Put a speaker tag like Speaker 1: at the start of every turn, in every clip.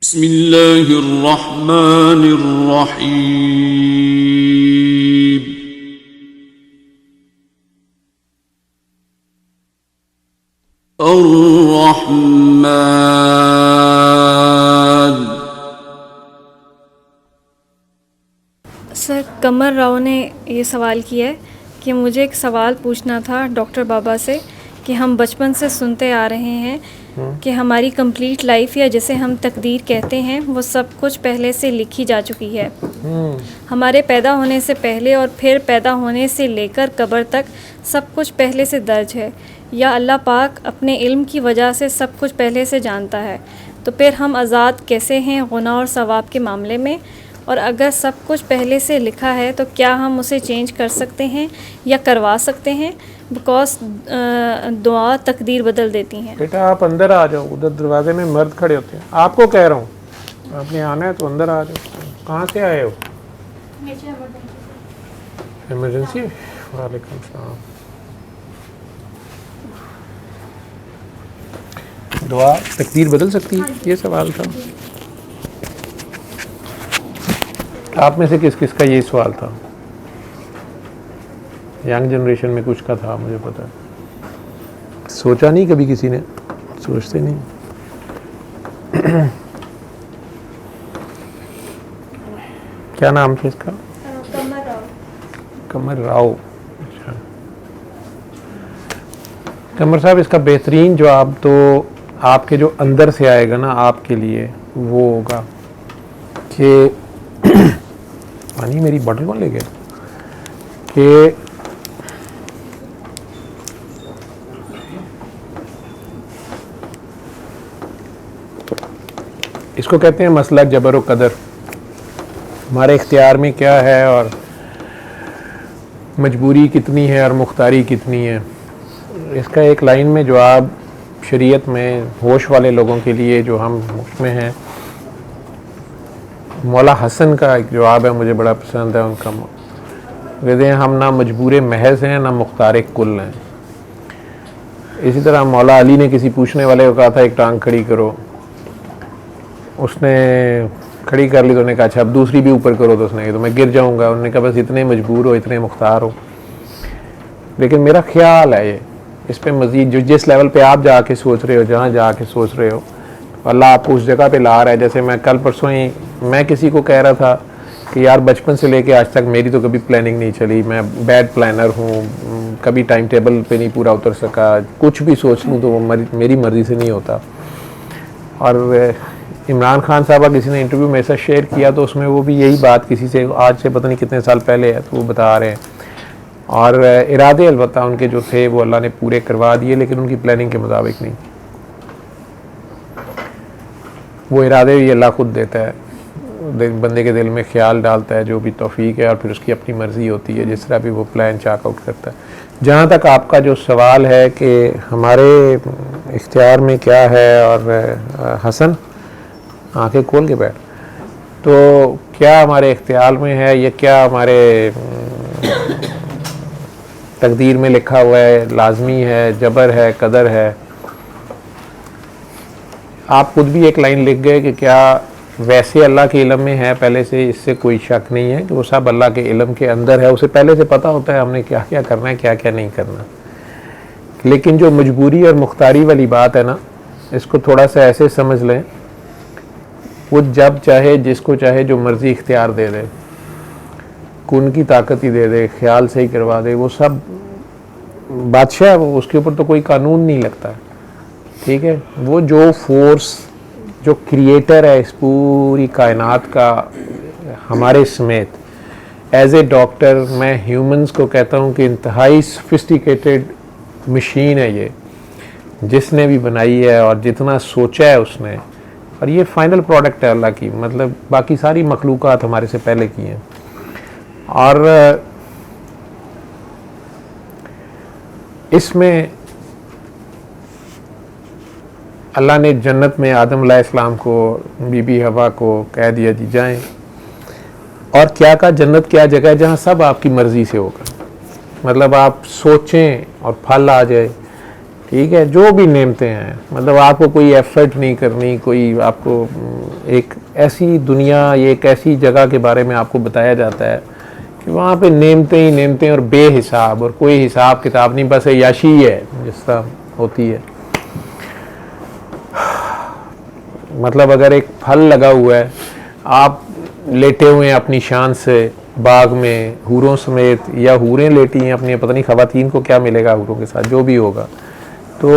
Speaker 1: बिस्मिल्लाहिर्रहमानिर्रहीम। अर्रहमान।
Speaker 2: सर, कमर राव ने ये सवाल किया है कि मुझे एक सवाल पूछना था डॉक्टर बाबा से कि हम बचपन से सुनते आ रहे हैं कि हमारी कंप्लीट लाइफ या जिसे हम तकदीर कहते हैं वो सब कुछ पहले से लिखी जा चुकी है। हमारे पैदा होने से पहले और फिर पैदा होने से लेकर कब्र तक सब कुछ पहले से दर्ज है, या अल्लाह पाक अपने इल्म की वजह से सब कुछ पहले से जानता है। तो फिर हम आज़ाद कैसे हैं गुनाह और सवाब के मामले में? और अगर सब कुछ पहले से लिखा है तो क्या हम उसे चेंज कर सकते हैं या करवा सकते हैं? बिकॉज दुआ तकदीर बदल देती हैं।
Speaker 3: बेटा आप अंदर आ जाओ, उधर दरवाजे में मर्द खड़े होते हैं। आपको कह रहा हूँ आपने आना है तो अंदर आ जाओ। कहाँ से आए हो? इमरजेंसी। वालेकुम सलाम। दुआ तकदीर बदल सकती है, ये सवाल था। आप में से किस किस का ये सवाल था? यंग जनरेशन में कुछ का था, मुझे पता है। सोचा नहीं कभी किसी ने? सोचते नहीं। क्या नाम था इसका?
Speaker 2: कमर राव।
Speaker 3: कमर राव। अच्छा कमर साहब, इसका बेहतरीन जवाब तो आपके जो अंदर से आएगा ना आपके लिए वो होगा कि पानी मेरी बॉटल कौन ले गया? कि इसको कहते हैं मसला जबर व कदर। हमारे इख्तियार में क्या है और मजबूरी कितनी है और मुख्तारी कितनी है। इसका एक लाइन में जवाब शरीयत में होश वाले लोगों के लिए जो हम होश में हैं, मौला हसन का एक जवाब है, मुझे बड़ा पसंद है उनका। कहते हैं हम ना मजबूर महज हैं ना मुख्तार कुल हैं। इसी तरह मौला अली ने किसी पूछने वाले को कहा था एक टांग खड़ी करो, उसने खड़ी कर ली तो उन्होंने कहा अच्छा अब दूसरी भी ऊपर करो, तो उसने कहा तो मैं गिर जाऊंगा। उन्होंने कहा बस इतने मजबूर हो, इतने मुख्तार हो। लेकिन मेरा ख्याल है ये इस पे मज़ीद जो जिस लेवल पे आप जाके सोच रहे हो, जहाँ जाके सोच रहे हो, अल्लाह आपको उस जगह पे ला रहा है। जैसे मैं कल परसों ही मैं किसी को कह रहा था कि यार बचपन से लेके आज तक मेरी तो कभी प्लानिंग नहीं चली, मैं बैड प्लानर हूँ, कभी टाइम टेबल पे नहीं पूरा उतर सका, कुछ भी सोच लूँ तो वो मेरी मर्ज़ी से नहीं होता। और इमरान खान साहब का किसी ने इंटरव्यू मेरे साथ शेयर किया तो उसमें वो भी यही बात किसी से आज से पता नहीं कितने साल पहले है तो वो बता रहे हैं। और इरादे अलबत्ता उनके जो थे वो अल्लाह ने पूरे करवा दिए, लेकिन उनकी प्लानिंग के मुताबिक नहीं। वो इरादे भी अल्लाह खुद देता है, बंदे के दिल में ख्याल डालता है जो भी तौफीक है, और फिर उसकी अपनी मर्ज़ी होती है जिस तरह भी वो प्लान चाक आउट करता है। जहाँ तक आपका जो सवाल है कि हमारे इख्तियार में क्या है, और हसन आंखें खोल के बैठ, तो क्या हमारे इख्तियार में है, ये क्या हमारे तकदीर में लिखा हुआ है, लाजमी है, जबर है, कदर है? आप खुद भी एक लाइन लिख गए कि क्या वैसे अल्लाह के इल्म में है पहले से, इससे कोई शक नहीं है कि वो सब अल्लाह के इल्म के अंदर है, उसे पहले से पता होता है हमने क्या क्या करना है, क्या क्या नहीं करना। लेकिन जो मजबूरी और मुख्तारी वाली बात है ना, इसको थोड़ा सा ऐसे समझ लें, वो जब चाहे जिसको चाहे जो मर्ज़ी इख्तियार दे दे, कुन की ताकत ही दे दे, ख्याल से ही करवा दे, वो सब बादशाह, वो उसके ऊपर तो कोई कानून नहीं लगता, ठीक है। वो जो फोर्स, जो क्रिएटर है इस पूरी कायनात का हमारे समेत, एज ए डॉक्टर मैं ह्यूमंस को कहता हूँ कि इंतहाई सोफिस्टिकेटेड मशीन है ये, जिसने भी बनाई है और जितना सोचा है उसने, और ये फाइनल प्रोडक्ट है अल्लाह की। मतलब बाकी सारी मखलूक़ात हमारे से पहले की हैं। और इसमें अल्लाह ने जन्नत में आदम अलैहिस्सलाम को, बीबी हवा को कह दिया जी जाएं, और क्या कहा जन्नत क्या जगह है जहाँ सब आपकी मर्ज़ी से होगा। मतलब आप सोचें और फल आ जाए, ठीक है, जो भी नेमते हैं, मतलब आपको कोई एफर्ट नहीं करनी, कोई आपको एक ऐसी दुनिया, ये एक ऐसी जगह के बारे में आपको बताया जाता है कि वहाँ पे नेमते ही नेमते हैं और बेहिसाब, और कोई हिसाब किताब नहीं, बस याशी ही है जिस तरह होती है। मतलब अगर एक फल लगा हुआ है, आप लेटे हुए हैं अपनी शान से बाग में हूरों समेत, या हूरें लेटी हैं अपनी, पता नहीं ख़वातीन को क्या मिलेगा हूरों के साथ, जो भी होगा। तो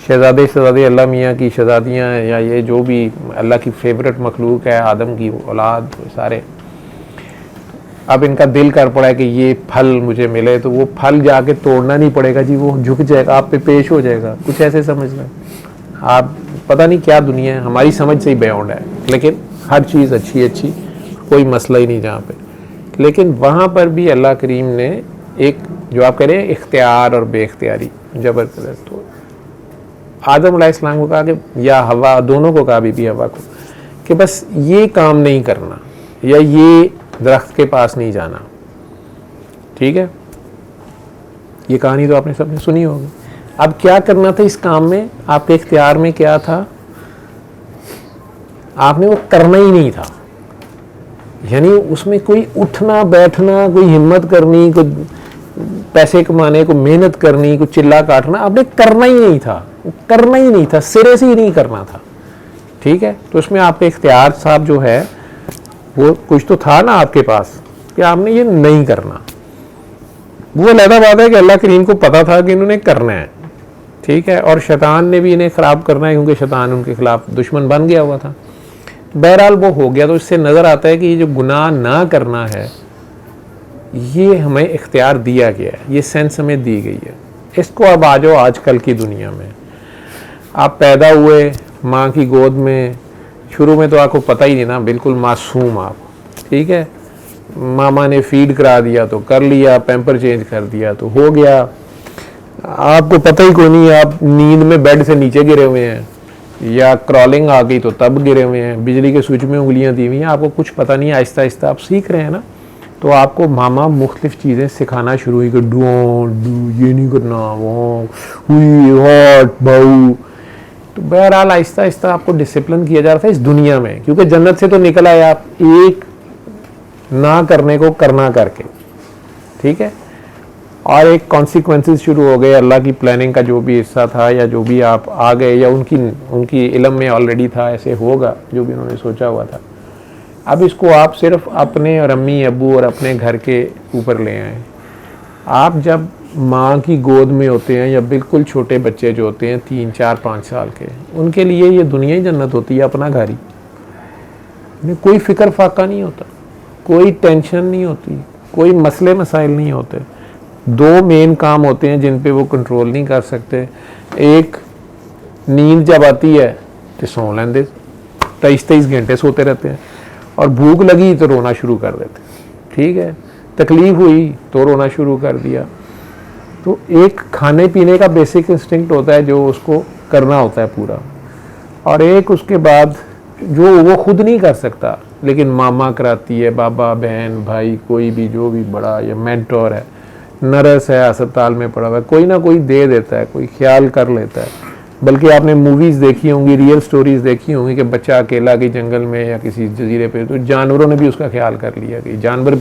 Speaker 3: शहज़ादे अल्लाह मियाँ की शहज़ादियाँ हैं, या ये जो भी अल्लाह की फेवरेट मखलूक है, आदम की औलाद सारे, अब इनका दिल कर पड़ा है कि ये फल मुझे मिले, तो वो फल जाके तोड़ना नहीं पड़ेगा जी, वो झुक जाएगा, आप पे पेश हो जाएगा, कुछ ऐसे समझना। आप पता नहीं क्या दुनिया है, हमारी समझ से ही बियॉन्ड है, लेकिन हर चीज़ अच्छी अच्छी, कोई मसला ही नहीं जहाँ पे। लेकिन वहाँ पर भी अल्लाह करीम ने एक, जो आप कह रहे हैं इख्तियार और बेख्तियारी, ज़बरदस्त। तो आदम अलैहिस्सलाम को कहा कि, या हवा, दोनों को कहा, बीबी हवा को, कि बस ये काम नहीं करना, या ये दरख्त के पास नहीं जाना, ठीक है। ये कहानी तो आपने सबने सुनी होगी। अब क्या करना था इस काम में, आपके इख्तियार में क्या था, आपने वो करना ही नहीं था। यानी उसमें कोई उठना बैठना, कोई हिम्मत करनी, कोई पैसे कमाने को मेहनत करनी, कोई चिल्ला काटना, आपने करना ही नहीं था, करना ही नहीं था, सिरे से ही नहीं करना था, ठीक है। तो उसमें आपके इख्तियार साहब जो है, वो कुछ तो था ना आपके पास कि आपने ये नहीं करना। वो अलग बात है कि अल्लाह करीम को पता था कि इन्होंने करना है, ठीक है, और शैतान ने भी इन्हें ख़राब करना है, क्योंकि शैतान उनके खिलाफ दुश्मन बन गया हुआ था। बहरहाल वो हो गया। तो इससे नज़र आता है कि ये जो गुनाह ना करना है, ये हमें इख्तियार दिया गया है, ये सेंस हमें दी गई है। इसको अब आ जाओ आजकल की दुनिया में। आप पैदा हुए माँ की गोद में, शुरू में तो आपको पता ही नहीं ना, बिल्कुल मासूम आप, ठीक है। मामा ने फीड करा दिया तो कर लिया, पैम्पर चेंज कर दिया तो हो गया, आपको पता ही कोई नहीं, आप नींद में बेड से नीचे गिरे हुए हैं, या क्रॉलिंग आ गई तो तब गिरे हुए हैं, बिजली के स्विच में उंगलियां दी हुई हैं, आपको कुछ पता नहीं। आहिस्ता आहिस्ता आप सीख रहे हैं ना, तो आपको मामा मुख्तलिफ चीज़ें सिखाना शुरू हुई कि डोंट डू, ये नहीं करना, वो हुई हॉट भाऊ। तो बहरहाल आहिस्ता आहिस्ता आपको डिसिप्लिन किया जा रहा था इस दुनिया में, क्योंकि जन्नत से तो निकल आए आप एक ना करने को करना करके, ठीक है, और एक कॉन्सिक्वेंसेस शुरू हो गए। अल्लाह की प्लानिंग का जो भी हिस्सा था, या जो भी आप आ गए, या उनकी इल्म में ऑलरेडी था, ऐसे होगा जो भी उन्होंने सोचा हुआ था। अब इसको आप सिर्फ अपने और अम्मी अब्बू और अपने घर के ऊपर ले आए। आप जब माँ की गोद में होते हैं, या बिल्कुल छोटे बच्चे जो होते हैं 3, 4, 5 साल के, उनके लिए ये दुनिया ही जन्नत होती है, अपना घर ही। उन्हें कोई फ़िक्र फाका नहीं होता, कोई टेंशन नहीं होती, कोई मसले मसाइल नहीं होते। 2 मेन काम होते हैं जिन पे वो कंट्रोल नहीं कर सकते। एक, नींद जब आती है तो सौ लेंदे, 23 घंटे सोते रहते हैं, और भूख लगी तो रोना शुरू कर देते, ठीक है, तकलीफ़ हुई तो रोना शुरू कर दिया। तो एक खाने पीने का बेसिक इंस्टिंक्ट होता है जो उसको करना होता है पूरा, और एक उसके बाद जो वो खुद नहीं कर सकता, लेकिन मामा कराती है, बाबा बहन भाई कोई भी, जो भी बड़ा, या मेंटोर है, नर्स है, अस्पताल में पड़ा हुआ है, कोई ना कोई दे देता है, कोई ख्याल कर लेता है। बल्कि आपने मूवीज़ देखी होंगी, रियल स्टोरीज़ देखी होंगी कि बच्चा अकेला की जंगल में या किसी जजीरे पे, तो जानवरों ने भी उसका ख्याल कर लिया कि जानवर,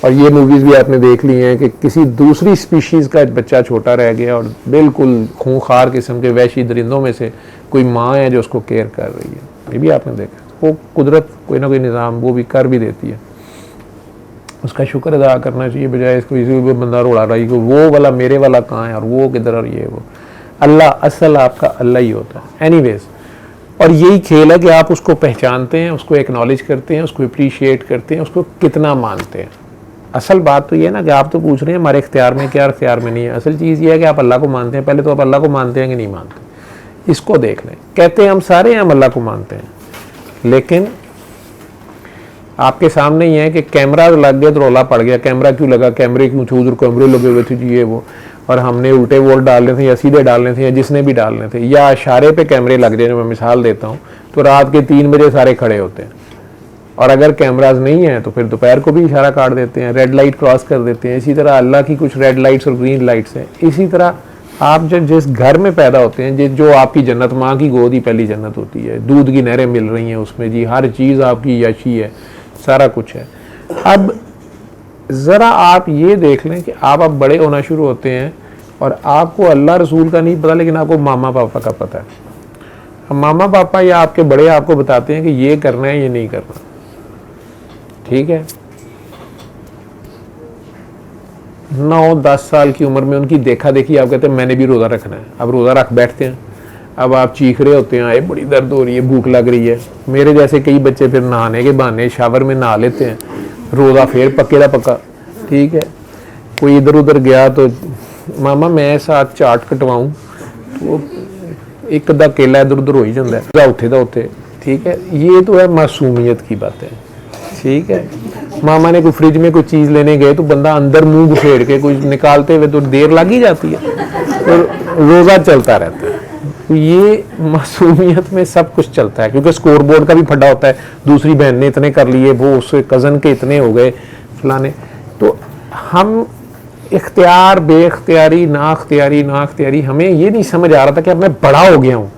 Speaker 3: और ये मूवीज़ भी आपने देख ली हैं कि किसी दूसरी स्पीशीज़ का बच्चा छोटा रह गया, और बिल्कुल खूंखार किस्म के वैशी दरिंदों में से कोई माँ है जो उसको केयर कर रही है। ये भी आपने देखा, वो कुदरत कोई ना कोई निज़ाम वो भी कर भी देती है, उसका शुक्र अदा करना चाहिए, बजाय इसको इसी भी बंदा रोड़ा रही कि वो वाला मेरे वाला कहाँ है और वो किधर, और ये वो। अल्लाह, असल आपका अल्लाह ही होता है। एनीवेज, और यही खेल है कि आप उसको पहचानते हैं, उसको एक्नॉलेज करते हैं, उसको अप्रीशिएट करते हैं, उसको कितना मानते हैं। असल बात तो ये है ना कि आप तो पूछ रहे हैं हमारे इख्तियार में क्या, इख्तियार में नहीं है। असल चीज़ ये है कि आप अल्लाह को मानते हैं। पहले तो आप अल्लाह को मानते हैं कि नहीं मानते, इसको देख लें। कहते हैं हम सारे हम अल्लाह को मानते हैं, लेकिन आपके सामने ही है कि कैमरा लग गया तो रौला पड़ गया। कैमरा क्यों लगा, कैमरे क्यों छूट, कैमरे लगे हुए थे जी ये वो, और हमने उल्टे वोल्ट डालने थे या सीधे डालने थे या जिसने भी डालने थे, या इशारे पे कैमरे लग जाए। मैं मिसाल देता हूँ, तो रात के 3 बजे सारे खड़े होते हैं, और अगर कैमराज नहीं है तो फिर दोपहर को भी इशारा काट देते हैं, रेड लाइट क्रॉस कर देते हैं। इसी तरह अल्लाह की कुछ रेड लाइट्स और ग्रीन लाइट्स हैं। इसी तरह आप जब जिस घर में पैदा होते हैं, जो आपकी जन्नत, माँ की गोद ही पहली जन्नत होती है, दूध की नहरें मिल रही हैं उसमें जी, हर चीज़ आपकी यशी है, सारा कुछ है। अब ज़रा आप ये देख लें कि आप अब बड़े होना शुरू होते हैं और आपको अल्लाह रसूल का नहीं पता, लेकिन आपको मामा पापा का पता है। अब मामा पापा या आपके बड़े आपको बताते हैं कि ये करना है, ये नहीं करना, ठीक है। 9-10 साल की उम्र में उनकी देखा देखी आप कहते हैं मैंने भी रोज़ा रखना है। अब रोज़ा रख बैठते हैं, अब आप चीख रहे होते हैं, आए बड़ी दर्द हो रही है, भूख लग रही है। मेरे जैसे कई बच्चे फिर नहाने के बहाने शावर में नहा लेते हैं, रोज़ा फिर पक्के का पक्का, ठीक है। कोई इधर उधर गया तो मामा मैं साथ चाट कटवाऊँ, तो एक अद्धा केला इधर उधर हो ही जाता है, उठे तो उठे, ठीक है। ये तो है मासूमियत की बात है, ठीक है। मामा ने कोई फ्रिज में कोई चीज़ लेने गए तो बंदा अंदर मुंह घुसेड़ के कुछ निकालते हुए तो देर लग ही जाती है, तो रोज़ा चलता रहता है। तो ये मासूमियत में सब कुछ चलता है, क्योंकि स्कोर बोर्ड का भी फटा होता है, दूसरी बहन ने इतने कर लिए, वो उससे कज़न के इतने हो गए फलाने। तो हम इख्तियार बेख्तियारी नाख्तियारी हमें ये नहीं समझ आ रहा था कि अब मैं बड़ा हो गया हूँ।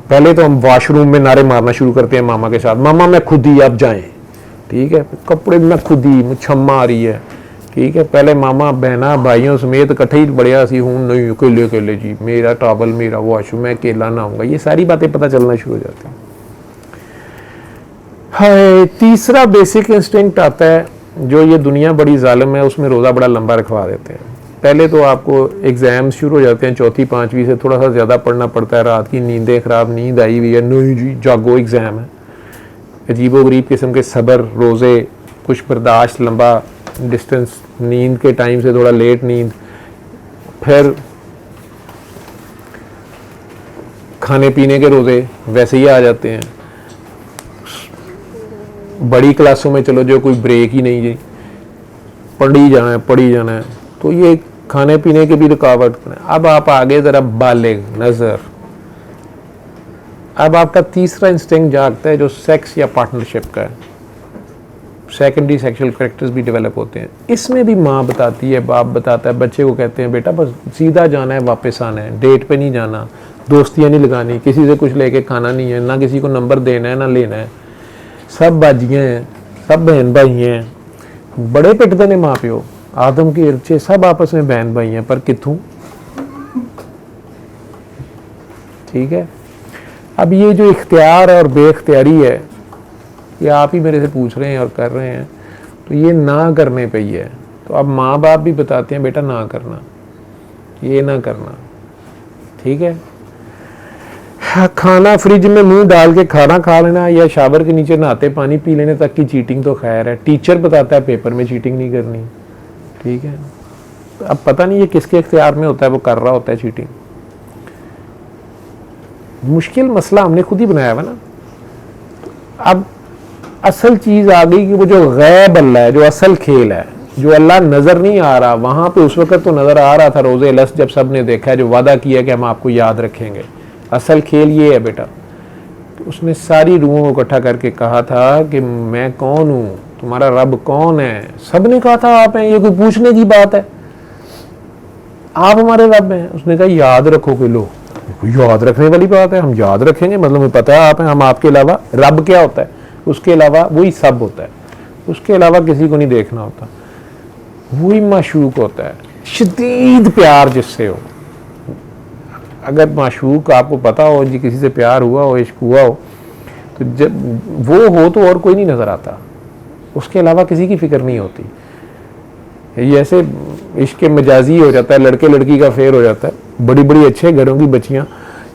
Speaker 3: पहले तो हम वॉशरूम में नारे मारना शुरू करते हैं मामा के साथ, मामा मैं खुद ही, अब जाएं, ठीक है। कपड़े में खुद ही, मुछम्मा आ रही है, ठीक है। पहले मामा बहना भाइयों समेत इकट्ठे ही बढ़िया सी हूँ, नहीं अकेले अकेले जी, मेरा टॉवल मेरा वॉशरूम, मैं अकेला ना आऊँगा, ये सारी बातें पता चलना शुरू हो जाती हैं। हाय, तीसरा बेसिक इंस्टिंक्ट आता है, जो ये दुनिया बड़ी जालिम है, उसमें रोज़ा बड़ा लंबा रखवा देते हैं। पहले तो आपको एग्ज़ाम शुरू हो जाते हैं, 4वीं 5वीं से थोड़ा सा ज़्यादा पढ़ना पड़ता है, रात की नींदें ख़राब, नींद आई हुई है, नहीं जी जागो एग्ज़ाम है। अजीबो गरीब किस्म के सब्र, रोज़े, कुछ बर्दाश्त, लंबा डिस्टेंस, नींद के टाइम से थोड़ा लेट नींद, फिर खाने पीने के रोज़े वैसे ही आ जाते हैं। बड़ी क्लासों में चलो जो कोई ब्रेक ही नहीं जी, पढ़ी जाना है, तो ये खाने पीने के भी रुकावट। अब आप आगे ज़रा बालिग नज़र, अब आपका तीसरा इंस्टिंक्ट जागता है जो सेक्स या पार्टनरशिप का है। सेकेंडरी सेक्सुअल कैरेक्टर्स भी डेवलप होते हैं। इसमें भी माँ बताती है, बाप बताता है, बच्चे को कहते हैं बेटा बस सीधा जाना है, वापस आना है, डेट पे नहीं जाना, दोस्तियाँ नहीं लगानी, किसी से कुछ लेके खाना नहीं है, ना किसी को नंबर देना है ना लेना है, सब बाजियाँ हैं, सब बहन भाई हैं। बड़े पिटते ने माँ प्यो, आदम के इर्चे सब आपस में बहन भाई हैं, पर कित्थों, ठीक है। अब ये जो इख्तियार और बेख्तियारी है, ये आप ही मेरे से पूछ रहे हैं और कर रहे हैं, तो ये ना करने पे ही है। तो अब माँ बाप भी बताते हैं बेटा ना करना, ये ना करना, ठीक है। खाना फ्रिज में मुंह डाल के खाना खा लेना या शावर के नीचे नहाते पानी पी लेने तक की चीटिंग तो खैर है। टीचर बताता है पेपर में चीटिंग नहीं करनी, ठीक है। तो अब पता नहीं ये किसके इख्तियार में होता है, वो कर रहा होता है चीटिंग। मुश्किल मसला हमने खुद ही बनाया हुआ ना। अब असल चीज़ आ गई कि वो जो गैब अल्लाह है, जो असल खेल है, जो अल्लाह नज़र नहीं आ रहा, वहाँ पे उस वक्त तो नज़र आ रहा था रोज़े लस, जब सब ने देखा है, जो वादा किया कि हम आपको याद रखेंगे। असल खेल ये है बेटा। तो उसने सारी रूहों को इकट्ठा करके कहा था कि मैं कौन हूँ, तुम्हारा रब कौन है। सब ने कहा था आप हैं, ये कोई पूछने की बात है, आप हमारे रब हैं। उसने कहा याद रखो कि लो, याद रखने वाली बात है, हम याद रखेंगे, मतलब हमें पता है आप हैं, हम आपके अलावा, रब क्या होता है, उसके अलावा वही सब होता है, उसके अलावा किसी को नहीं देखना होता, वही माशूक होता है, शदीद प्यार जिससे हो। अगर माशूक आपको पता हो जी, किसी से प्यार हुआ हो, इश्क हुआ हो, तो जब वो हो तो और कोई नहीं नज़र आता, उसके अलावा किसी की फिक्र नहीं होती। ये ऐसे इश्क मजाजी हो जाता है, लड़के लड़की का फेर हो जाता है। बड़ी बड़ी अच्छे घरों की बच्चियाँ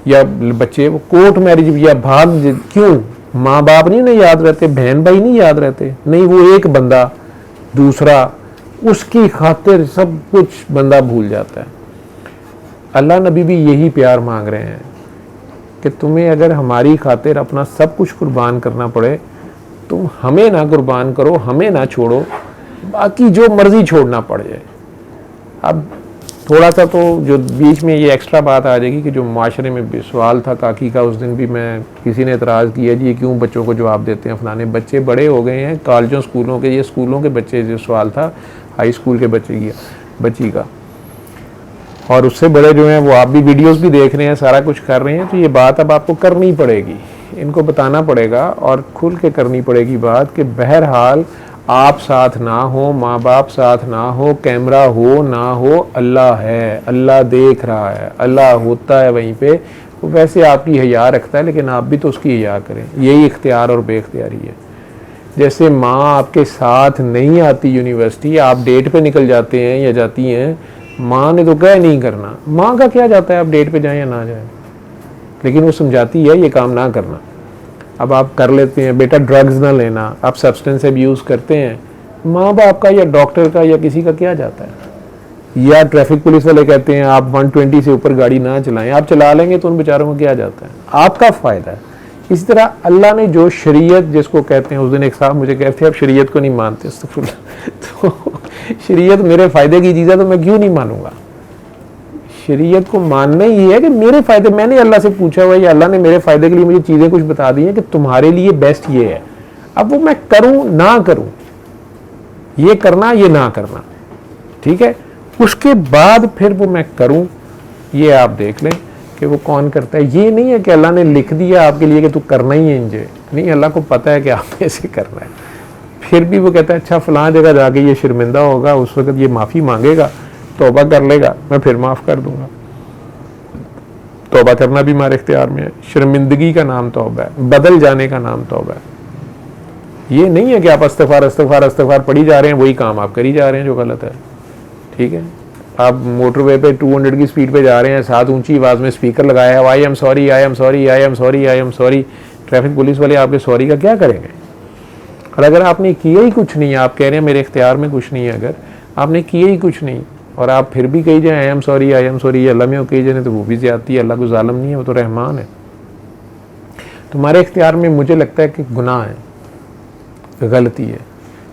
Speaker 3: या बच्चे वो कोर्ट मैरिज या भाग, क्यों, माँ बाप नहीं उन्हें याद रहते, बहन भाई नहीं याद रहते, नहीं वो एक बंदा दूसरा, उसकी खातिर सब कुछ बंदा भूल जाता है। अल्लाह नबी भी यही प्यार मांग रहे हैं कि तुम्हें अगर हमारी खातिर अपना सब कुछ कुर्बान करना पड़े, तुम हमें ना कुर्बान करो, हमें ना छोड़ो, बाकी जो मर्जी छोड़ना पड़ जाए। अब थोड़ा सा तो जो बीच में ये एक्स्ट्रा बात आ जाएगी कि जो माशरे में सवाल था काकी का, उस दिन भी मैं किसी ने एतराज़ किया जी ये क्यों बच्चों को जवाब देते हैं, फलाने बच्चे बड़े हो गए हैं, कॉलेजों स्कूलों के, ये स्कूलों के बच्चे, जो सवाल था हाई स्कूल के बच्चे की बच्ची का, और उससे बड़े जो हैं वो आप भी वीडियोस भी देख रहे हैं, सारा कुछ कर रहे हैं, तो ये बात अब आपको करनी पड़ेगी, इनको बताना पड़ेगा और खुल के करनी पड़ेगी बात कि बहरहाल आप साथ ना हो, माँ बाप साथ ना हो, कैमरा हो ना हो, अल्लाह है, अल्लाह देख रहा है, अल्लाह होता है वहीं पे। वो वैसे आपकी हया रखता है, लेकिन आप भी तो उसकी हया करें। यही इख्तियार और बेख्तियारी है। जैसे माँ आपके साथ नहीं आती यूनिवर्सिटी, आप डेट पे निकल जाते हैं या जाती हैं, माँ ने तो कह नहीं करना, माँ का क्या जाता है आप डेट पे जाएं या ना जाएं, लेकिन वो समझाती है ये काम ना करना। अब आप कर लेते हैं, बेटा ड्रग्स ना लेना, आप सब्सटेंस अब्यूज़ करते हैं, माँ बाप का या डॉक्टर का या किसी का क्या जाता है। या ट्रैफिक पुलिस वाले कहते हैं आप 120 से ऊपर गाड़ी ना चलाएं, आप चला लेंगे तो उन बेचारों को क्या जाता है, आपका फ़ायदा है। इसी तरह अल्लाह ने जो शरीयत जिसको कहते हैं, उस दिन एक साहब मुझे कहते हैं आप शरीयत को नहीं मानते, तो शरीयत मेरे फ़ायदे की चीज़ है तो मैं क्यों नहीं मानूंगा। शरीयत को मानना ही है कि मेरे फ़ायदे, मैंने अल्लाह से पूछा हुआ है, अल्लाह ने मेरे फ़ायदे के लिए मुझे चीज़ें कुछ बता दी हैं कि तुम्हारे लिए बेस्ट ये है। अब वो मैं करूं ना करूं, ये करना ये ना करना, ठीक है, उसके बाद फिर वो मैं करूं, ये आप देख लें कि वो कौन करता है। ये नहीं है कि अल्लाह ने लिख दिया आपके लिए कि तू करना ही है इंजॉय, नहीं, अल्लाह को पता है कि आपने ऐसे करना है। फिर भी वो कहता है अच्छा फलां जगह जाके ये शर्मिंदा होगा, उस वक्त ये माफ़ी मांगेगा, तौबा कर लेगा, मैं फिर माफ़ कर दूंगा। तौबा करना भी हमारे इख्तियार में है। शर्मिंदगी का नाम तौबा है, बदल जाने का नाम तौबा है। ये नहीं है कि आप इस्तग़फ़ार इस्तग़फ़ार इस्तग़फ़ार पढ़ी जा रहे हैं, वही काम आप करी जा रहे हैं जो गलत है, ठीक है। आप मोटरवे पे 200 की स्पीड पे जा रहे हैं, साथ ऊंची आवाज़ में स्पीकर लगाया है, I am sorry I am sorry I am sorry I am sorry, traffic police वाले आपके सॉरी का क्या करेंगे। और अगर आपने किया ही कुछ नहीं, आप कह रहे हैं मेरे इख्तियार में कुछ नहीं है, अगर आपने किया ही कुछ नहीं और आप फिर भी कही जाए आई एम सॉरी ये अल्लाह में कही जाए, तो वो भी ज़्यादती है। अल्लाह को ज़ालिम नहीं है, वो तो रहमान है। तुम्हारे इख्तियार में मुझे लगता है कि गुनाह है, गलती है,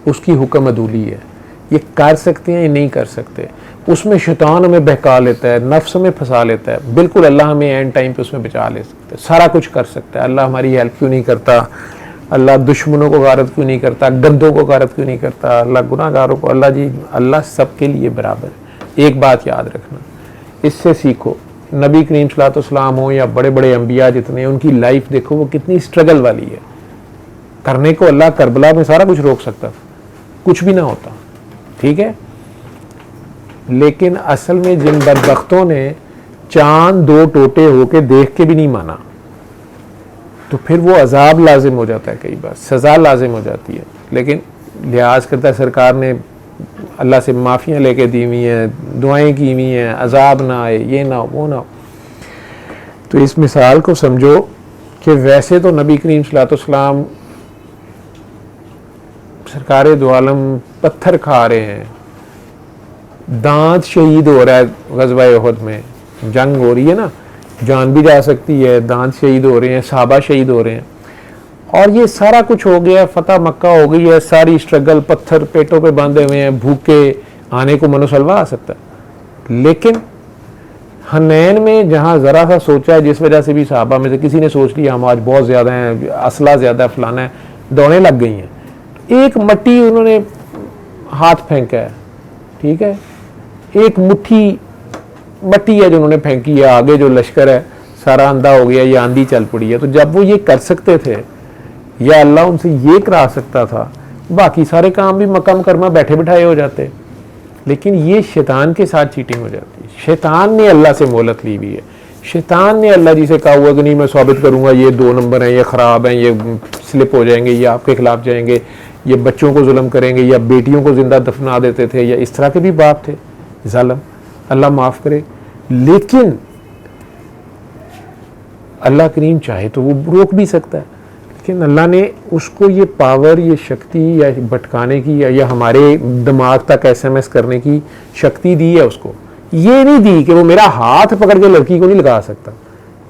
Speaker 3: उसकी हुक्म अदूली है, ये कर सकते हैं या नहीं कर सकते, उसमें शैतान हमें बहका लेता है, नफ्स में फंसा लेता है। बिल्कुल अल्लाह हमें एंड टाइम पे उसमें बचा ले सकता है, सारा कुछ कर सकता है। अल्लाह हमारी हेल्प क्यों नहीं करता, अल्लाह दुश्मनों को गारत क्यों नहीं करता, गंदों को गारत क्यों नहीं करता, अल्लाह गुनाहगारों को, अल्लाह जी, अल्लाह सबके लिए बराबर है। एक बात याद रखना, इससे सीखो, नबी करीम सल्लल्लाहु अलैहि वसल्लम हो या बड़े बड़े अंबिया जितने, उनकी लाइफ देखो वो कितनी स्ट्रगल वाली है। करने को अल्लाह करबला में सारा कुछ रोक सकता था, कुछ भी ना होता, ठीक है, लेकिन असल में जिन बदबख्तों ने चांद 2 टोटे होके देख के भी नहीं माना, तो फिर वो अजाब लाजिम हो जाता है, कई बार सज़ा लाजिम हो जाती है। लेकिन लिहाज करता है सरकार ने अल्लाह से माफ़ियाँ लेके दी हुई हैं, दुआएं की हुई हैं, अजाब ना आए, ये ना हो वो ना हो। तो इस मिसाल को समझो कि वैसे तो नबी करीम सल्लल्लाहु अलैहि वसल्लम सरकारे दो आलम पत्थर खा रहे हैं, दांत शहीद हो रहा है, ग़ज़वा उहद में जंग हो रही है ना, जान भी जा सकती है, दांत शहीद हो रहे हैं, सहाबा शहीद हो रहे हैं, और ये सारा कुछ हो गया, फतह मक्का हो गई है, सारी स्ट्रगल, पत्थर पेटों पे बांधे हुए हैं, भूखे आने को मनोसलवा आ सकता है। लेकिन हनैन में जहाँ ज़रा सा सोचा है, जिस वजह से भी सहाबा में से किसी ने सोच लिया हम आज बहुत ज़्यादा हैं, असला ज़्यादा फलाना है, दौड़ें लग गई हैं, एक मट्टी उन्होंने हाथ फेंका है, ठीक है, एक मुट्ठी मट्टी है जो उन्होंने फेंकी है, आगे जो लश्कर है सारा अंधा हो गया, ये आंधी चल पड़ी है। तो जब वो ये कर सकते थे या अल्लाह उनसे ये करा सकता था, बाकी सारे काम भी मक्का मुकरमा बैठे बिठाए हो जाते, लेकिन ये शैतान के साथ चीटिंग हो जाती है। शैतान ने अल्लाह से मोहलत ली हुई है, शैतान ने अल्लाह जी से कहा हुआ कि नहीं मैं साबित करूंगा ये 2 नंबर हैं, ये ख़राब हैं, ये स्लिप हो जाएंगे, ये आपके खिलाफ जाएंगे, ये बच्चों को जुल्म करेंगे, या बेटियों को जिंदा दफना देते थे, या इस तरह के भी बाप थे जालिम, अल्लाह माफ़ करे। लेकिन अल्लाह करीम चाहे तो वो रोक भी सकता है, लेकिन अल्लाह ने उसको ये पावर, ये शक्ति या भटकाने की या हमारे दिमाग तक SMS करने की शक्ति दी है उसको। ये नहीं दी कि वो मेरा हाथ पकड़ के लड़की को नहीं लगा सकता,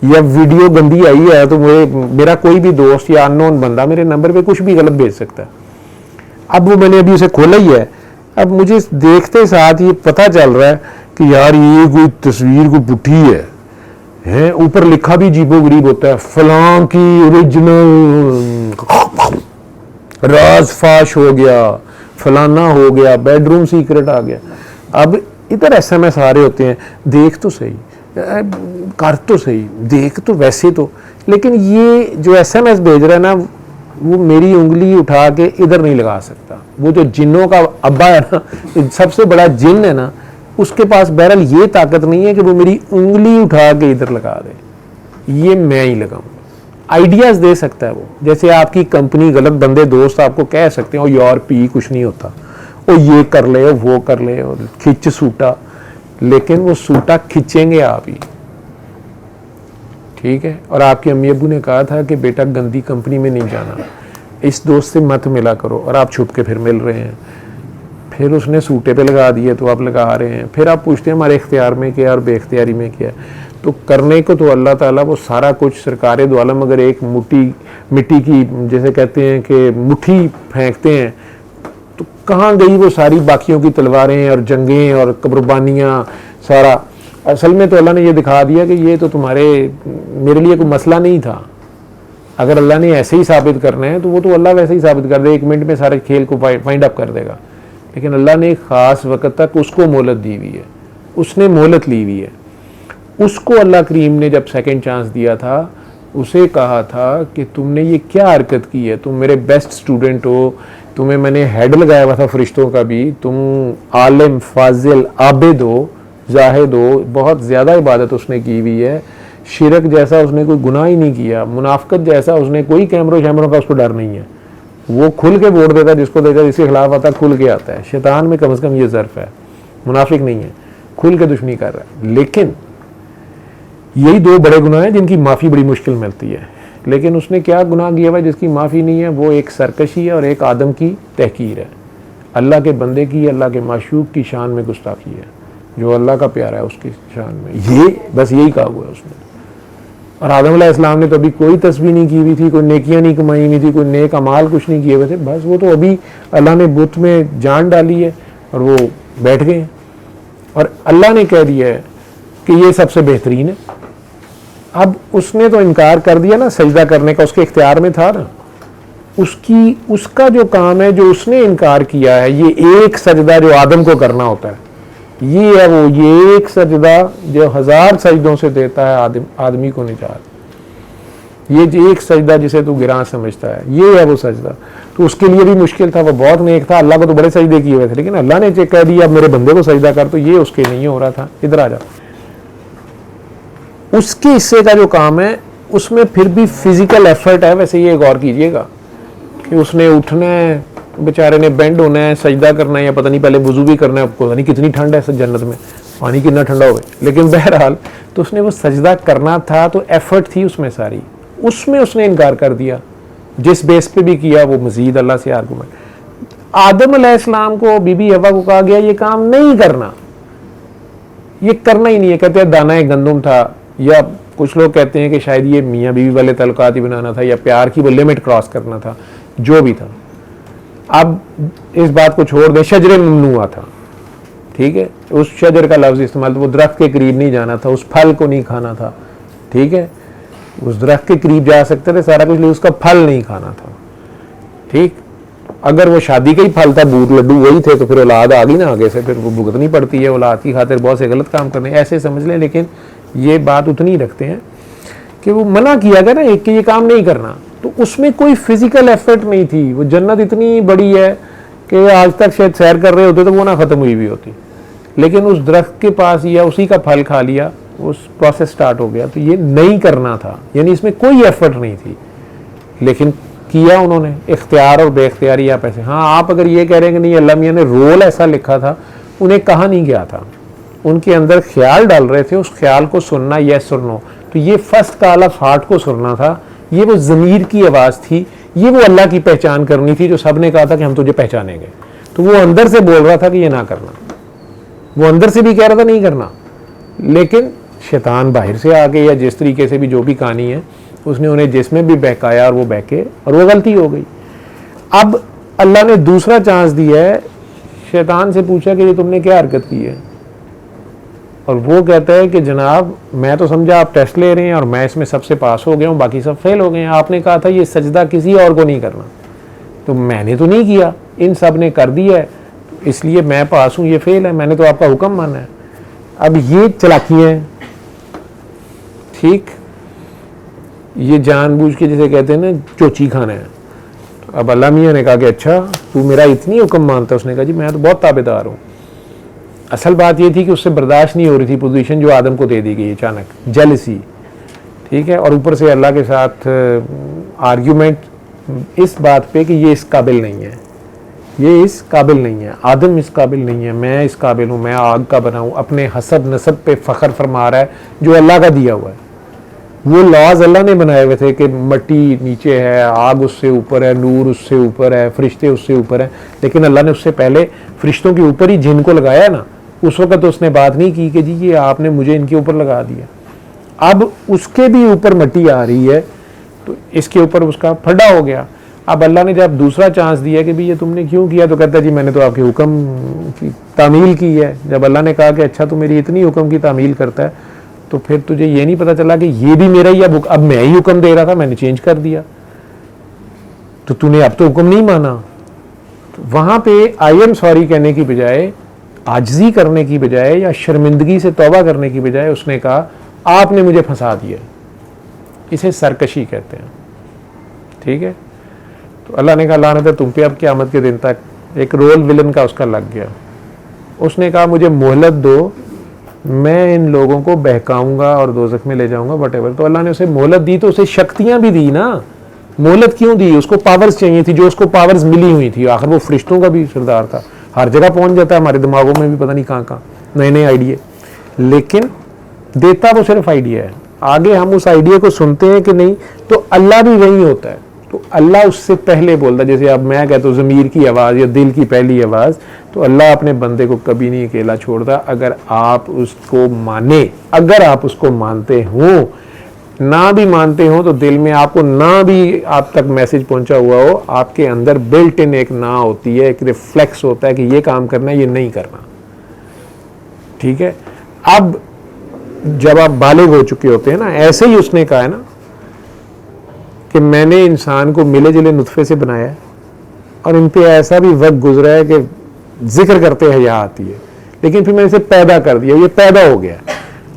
Speaker 3: या वीडियो गंदी आई है तो मेरा कोई भी दोस्त या अननोन बंदा मेरे नंबर पे कुछ भी गलत भेज सकता है। अब वो मैंने अभी उसे खोला ही है, अब मुझे देखते साथ ये पता चल रहा है कि यार ये कोई तस्वीर को पुट्ठी है, ऊपर लिखा भी अजीबो गरीब होता है, फलां की ओरिजिनल, राज फाश हो गया, फलाना हो गया, बेडरूम सीक्रेट आ गया। अब इधर SMS आ रहे होते हैं, देख तो सही, कर तो सही, देख तो वैसे तो, लेकिन ये जो SMS भेज रहा है ना, वो मेरी उंगली उठा के इधर नहीं लगा सकता। वो जो जिन्नों का अब्बा है ना, सबसे बड़ा जिन है ना, उसके पास बहरहाल ये ताकत नहीं है कि वो मेरी उंगली उठा के इधर लगा दे, ये मैं ही लगाऊंगा। आइडियाज़ दे सकता है वो, जैसे आपकी कंपनी गलत बंदे दोस्त आपको कह सकते हैं, यार पी कुछ नहीं होता, वो ये कर ले, वो कर ले, और खिंच सूटा, लेकिन वो सूटा खिंचेंगे आप ही, ठीक है। और आपके अम्मी अब्बू ने कहा था कि बेटा गंदी कंपनी में नहीं जाना, इस दोस्त से मत मिला करो, और आप छुप के फिर मिल रहे हैं, फिर उसने सूटे पे लगा दिए तो आप लगा रहे हैं, फिर आप पूछते हैं हमारे इख्तियार में क्या और बेख्तियारी में क्या है। तो करने को तो अल्लाह ताला वो सारा कुछ सरकारे दो आलम अगर एक मिट्टी की जैसे कहते हैं कि मुट्ठी फेंकते हैं, तो कहाँ गई वो सारी बाकियों की तलवारें और जंगें और कुर्बानियाँ सारा। असल में तो अल्लाह ने ये दिखा दिया कि ये तो तुम्हारे मेरे लिए कोई मसला नहीं था। अगर अल्लाह ने ऐसे ही साबित करना है तो वो तो अल्लाह वैसे ही साबित कर दे, 1 मिनट में सारे खेल को फाइंड अप कर देगा। लेकिन अल्लाह ने एक ख़ास वक़्त तक उसको मोहलत दी हुई है, उसने मोहलत ली हुई है। उसको अल्लाह करीम ने जब सेकंड चांस दिया था, उसे कहा था कि तुमने ये क्या हरकत की है, तुम मेरे बेस्ट स्टूडेंट हो, तुम्हें मैंने हेड लगाया हुआ था फरिश्तों का भी, तुम आलिम फाजिल आबिद हो, जाहिद हो, बहुत ज़्यादा इबादत उसने की हुई है, शिरक जैसा उसने कोई गुनाह ही नहीं किया, मुनाफिकत जैसा उसने कोई कैमरों शैमरों का उसको डर नहीं है, वो खुल के वोट देता, जिसको देता, जिसके खिलाफ आता खुल के आता है। शैतान में कम से कम ये ज़र्फ है, मुनाफिक नहीं है, खुल के दुश्मनी कर रहा है। लेकिन यही 2 बड़े गुनाह हैं जिनकी माफ़ी बड़ी मुश्किल मिलती है। लेकिन उसने क्या गुनाह किया हुआ जिसकी माफ़ी नहीं है, वो एक सरकशी है और एक आदम की तहकीर है, अल्लाह के बंदे की, अल्लाह के माशूक की शान में गुस्ताखी है, जो अल्लाह का प्यारा है उसकी शान में, ये बस यही कहा हुआ है उसने। और आदम अलैहिस्सलाम ने तो अभी कोई तस्बीह नहीं की हुई थी, कोई नेकियां नहीं कमाई हुई थी, कोई नेक अमाल कुछ नहीं किए हुए थे, बस वो तो अभी अल्लाह ने बुत में जान डाली है और वो बैठ गए। और अल्लाह ने कह दिया है कि ये सबसे बेहतरीन है। अब उसने तो इनकार कर दिया ना सजदा करने का, उसके इख्तियार में था ना, उसका जो काम है, जो उसने इनकार किया है, ये एक सजदा जो आदम को करना होता है, ये है वो, ये एक सजदा जो 1000 सजदों से देता है आदमी को निजात, ये जो एक सजदा जिसे तू गिरां समझता है, ये है वो सजदा। तो उसके लिए भी मुश्किल था, वो बहुत नेक था, अल्लाह को तो बड़े सजदे किए हुए थे, लेकिन अल्लाह ने कह दिया अब मेरे बंदे को सजदा कर, तो ये उसके नहीं हो रहा था। इधर आ जा, उसके हिस्से का जो काम है उसमें फिर भी फिजिकल एफर्ट है। वैसे ये गौर कीजिएगा कि उसने उठना है, बेचारे ने बेंड होना है, सजदा करना है, या पता नहीं पहले वुजू भी करना है, पता नहीं कितनी ठंड है जन्नत में, पानी कितना ठंडा हो, लेकिन बहरहाल तो उसने वो सजदा करना था, तो एफर्ट थी उसमें सारी, उसमें उसने इनकार कर दिया। जिस बेस पे भी किया वो मजीद अल्लाह से आर्गुमेंट। आदम अलैहिस्सलाम को, बीबी हवा को कहा गया ये काम नहीं करना, ये करना ही नहीं है। कहते हैं दाना गंदम था, या कुछ लोग कहते हैं कि शायद ये मियाँ बीवी वाले तल्लुकात ही बनाना था, या प्यार की वो लिमिट क्रॉस करना था, जो भी था। अब इस बात को छोड़ दें, शजरे ममनुआ था, ठीक है, उस शजर का लफ्ज़ इस्तेमाल, वो दरख्त के करीब नहीं जाना था, उस फल को नहीं खाना था, ठीक है, उस दरख्त के करीब जा सकते थे सारा कुछ, लेकिन उसका फल नहीं खाना था, ठीक। अगर वो शादी का ही फल था, बूट लड्डू वही थे, तो फिर औलाद आ गई ना आगे से, फिर वो भुगतनी पड़ती है औलाद की खातिर, बहुत से गलत काम करने, ऐसे समझ लें। लेकिन ये बात उतनी रखते हैं कि वो मना किया गया ना एक कि ये काम नहीं करना, तो उसमें कोई फिजिकल एफर्ट नहीं थी। वो जन्नत इतनी बड़ी है कि आज तक शायद सैर कर रहे होते तो वो ना ख़त्म हुई भी होती, लेकिन उस दरख्त के पास या उसी का फल खा लिया, उस प्रोसेस स्टार्ट हो गया। तो ये नहीं करना था, यानी इसमें कोई एफर्ट नहीं थी, लेकिन किया उन्होंने, इख्तियार और बेख्तियारी आप ऐसे। हाँ, आप अगर ये कह रहे हैं कि नहीं अल्लाह मियाँ ने रोल ऐसा लिखा था, उन्हें कहा नहीं गया था, उनके अंदर ख्याल डाल रहे थे, उस ख्याल को सुनना यस और नो। तो ये फर्स्ट कॉल ऑफ हार्ट को सुनना था, ये वो ज़मीर की आवाज़ थी, ये वो अल्लाह की पहचान करनी थी, जो सब ने कहा था कि हम तुझे पहचानेंगे। तो वो अंदर से बोल रहा था कि ये ना करना, वो अंदर से भी कह रहा था नहीं करना, लेकिन शैतान बाहर से आके या जिस तरीके से भी जो भी कहानी है, उसने उन्हें जिसमें भी बहकाया और वो बहके और वो गलती हो गई। अब अल्लाह ने दूसरा चांस दिया है, शैतान से पूछा कि ये तुमने क्या हरकत की है, और वो कहता है कि जनाब मैं तो समझा आप टेस्ट ले रहे हैं और मैं इसमें सबसे पास हो गया हूँ, बाकी सब फेल हो गए हैं। आपने कहा था ये सजदा किसी और को नहीं करना, तो मैंने तो नहीं किया, इन सब ने कर दिया है। इसलिए मैं पास हूँ, ये फेल है, मैंने तो आपका हुक्म माना है। अब ये चालाकियाँ हैं, ठीक, ये जानबूझ के जैसे कहते हैं ना चोची खाना है। तो अब अल्लाह मियाँ ने कहा कि अच्छा तू मेरा इतनी हुक्म मानता है? उसने कहा जी मैं तो बहुत ताबेदार हूँ। असल बात ये थी कि उससे बर्दाश्त नहीं हो रही थी पोजीशन जो आदम को दे दी गई अचानक, जेलसी, ठीक है, और ऊपर से अल्लाह के साथ आर्ग्यूमेंट इस बात पे कि ये इस काबिल नहीं है, ये इस काबिल नहीं है, आदम इस काबिल नहीं है, मैं इस काबिल हूँ, मैं आग का बना हूँ। अपने हसब नसब पे फ़ख्र फरमा रहा है जो अल्लाह का दिया हुआ है। वो लॉज अल्लाह ने बनाए हुए थे कि मट्टी नीचे है, आग उससे ऊपर है, नूर उससे ऊपर है, फरिश्ते उससे ऊपर हैं, लेकिन अल्लाह ने उससे पहले फरिश्तों के ऊपर ही जिन को लगाया ना। उस वक्त तो उसने बात नहीं की कि जी ये आपने मुझे इनके ऊपर लगा दिया। अब उसके भी ऊपर मट्टी आ रही है तो इसके ऊपर उसका फड्डा हो गया। अब अल्लाह ने जब दूसरा चांस दिया कि भाई ये तुमने क्यों किया, तो कहता है जी मैंने तो आपके हुक्म की तामील की है। जब अल्लाह ने कहा कि अच्छा तू मेरी इतनी हुक्म की तामील करता है तो फिर तुझे ये नहीं पता चला कि ये भी मेरा ही अब मैं ही हुक्म दे रहा था, मैंने चेंज कर दिया, तो तूने अब तो हुक्म नहीं माना। तो वहाँ पे आई एम सॉरी कहने की बजाय, आजिज़ी करने की बजाय या शर्मिंदगी से तौबा करने की बजाय उसने कहा आपने मुझे फंसा दिया। इसे सरकशी कहते हैं, ठीक है। तो अल्लाह ने कहा लानत है तुम पे, अब क़यामत के दिन तक एक रोल विलन का उसका लग गया। उसने कहा मुझे मोहलत दो, मैं इन लोगों को बहकाऊंगा और दोज़ख में ले जाऊंगा, वटेवर। तो अल्लाह ने उसे मोहलत दी, तो उसे शक्तियां भी दी ना। मोहलत क्यों दी? उसको पावर्स चाहिए थी, जो उसको पावर्स मिली हुई थी। आखिर वो फरिश्तों का भी सरदार था, हर जगह पहुंच जाता है, हमारे दिमागों में भी पता नहीं कहाँ कहाँ नए नए आइडिया, लेकिन देता वो सिर्फ आइडिया है। आगे हम उस आइडिया को सुनते हैं कि नहीं, तो अल्लाह भी वही होता है। तो अल्लाह उससे पहले बोलता, जैसे अब मैं कहता हूँ ज़मीर की आवाज़ या दिल की पहली आवाज़, तो अल्लाह अपने बंदे को कभी नहीं अकेला छोड़ता। अगर आप उसको माने, अगर आप उसको मानते हो, ना भी मानते हो तो दिल में आपको ना भी आप तक मैसेज पहुंचा हुआ हो, आपके अंदर बिल्ट इन एक ना होती है, एक रिफ्लेक्स होता है कि ये काम करना है, ये नहीं करना, ठीक है। अब जब आप बालिग हो चुके होते हैं ना, ऐसे ही उसने कहा है ना कि मैंने इंसान को मिले जुले नुतफे से बनाया है और इन पे ऐसा भी वक्त गुजरा है कि जिक्र करते हया आती है, लेकिन फिर मैंने इसे पैदा कर दिया, ये पैदा हो गया।